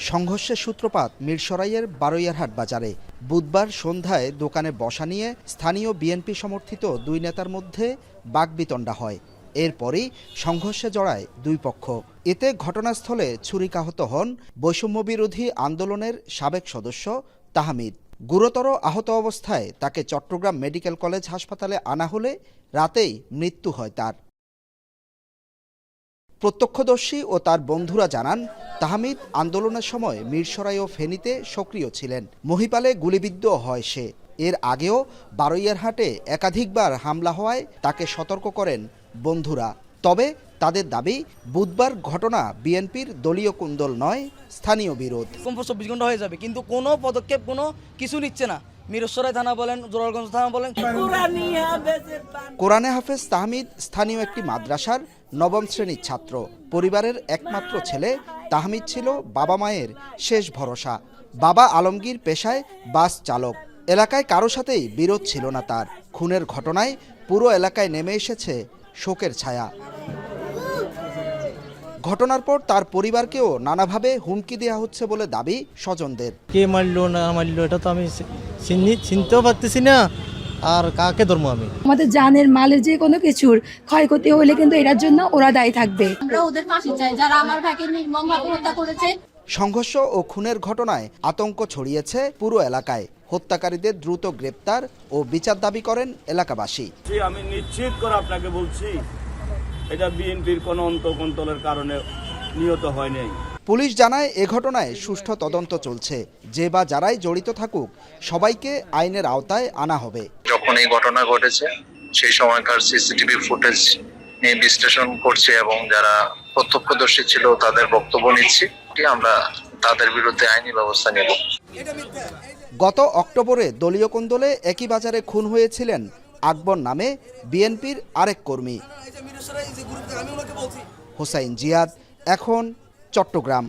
সংঘর্ষের সূত্রপাত মিরসরাইয়ের বারৈয়ারহাট বাজারে। বুধবার সন্ধ্যায় দোকানে বসা নিয়ে স্থানীয় বিএনপি সমর্থিত দুই নেতার মধ্যে বাকবিতণ্ডা হয়। এরপরই সংঘর্ষে জড়ায় দুই পক্ষ। এতে ঘটনাস্থলে ছুরিকাহত হন বৈষম্যবিরোধী আন্দোলনের সাবেক সদস্য তাহমিদ। গুরুতর আহত অবস্থায় তাকে চট্টগ্রাম মেডিকেল কলেজ হাসপাতালে আনা হলে রাতেই মৃত্যু হয় তার। প্রত্যক্ষদর্শী ও তার বন্ধুরা জানান, তাহমিদ আন্দোলনের সময় মিরসরাই ও ফেনীতে সক্রিয় ছিলেন। মহিপালে গুলিবিদ্ধ হয় সে। এর আগেও বারৈয়ারহাটে একাধিকবার হামলা হওয়ায় তাকে সতর্ক করেন বন্ধুরা। তবে তাদের দাবি, বুধবার ঘটনা বিএনপির দলীয় কুন্দল নয়, স্থানীয় বিরোধ। 24 ঘন্টা হয়ে যাবে, কিন্তু কোনো পদক্ষেপ কোনো কিছু নিচ্ছে না। মিরসরাই থানা বলেন, জোরারগঞ্জ থানা বলেন। কোরআনে হাফেজ তাহমিদ স্থানীয় একটি মাদ্রাসার নবম শ্রেণীর ছাত্র। পরিবারের একমাত্র ছেলে তাহমিদ ছিল বাবা মায়ের শেষ ভরসা। বাবা আলমগীর পেশায় বাস চালক। এলাকায় কারো সাথেই বিরোধ ছিল না তার। খুনের ঘটনায় পুরো এলাকায় নেমে এসেছে শোকের ছায়া। ঘটনার পর তার পরিবারকেও নানাভাবে হুমকি দেওয়া হচ্ছে বলে দাবি স্বজনদের। কে মারলো না মারলো এটা তো আমি চিনতেও পারতেছি না, আর কাকে ধরবো আমি। আমাদের জানের মালের যে কোনো কিছুর ক্ষয়ক্ষতি হলে কিন্তু এটার জন্য ওরা দায়ী থাকবে। আমরা ওদের ফাঁসি চাই যারা আমার ভাইকে নির্মমভাবে হত্যা করেছে। সংঘর্ষ ও খুনের ঘটনায় আতঙ্ক ছড়িয়েছে পুরো এলাকায়। হত্যাকারীদের দ্রুত গ্রেপ্তার ও বিচার দাবি করেন এলাকাবাসী। আমি নিশ্চিত করে আপনাকে বলছি, এটা বিএনপির কোনো অন্তকন্তলের কারণে নিহত হয়নি। পুলিশ জানায়, এ ঘটনায় সুষ্ঠু তদন্ত চলছে। যে বা যারাই জড়িত থাকুক, সবাইকে আইনের আওতায় আনা হবে। যখন এই ঘটনা ঘটেছে সেই সময়কার সিসিটিভি ফুটেজ নিয়ে বিশ্লেষণ করছে এবং যারা প্রত্যক্ষদর্শী ছিল তাদের বক্তব্য নিচ্ছি। আমরা তাদের বিরুদ্ধে আইনি ব্যবস্থা নেব। গত অক্টোবরে দলীয় কোন্দলে একই বাজারে খুন হয়েছিলেন আকবর নামে বিএনপির আরেক কর্মী। হোসাইন জিয়াদ, এখন চট্টগ্রাম।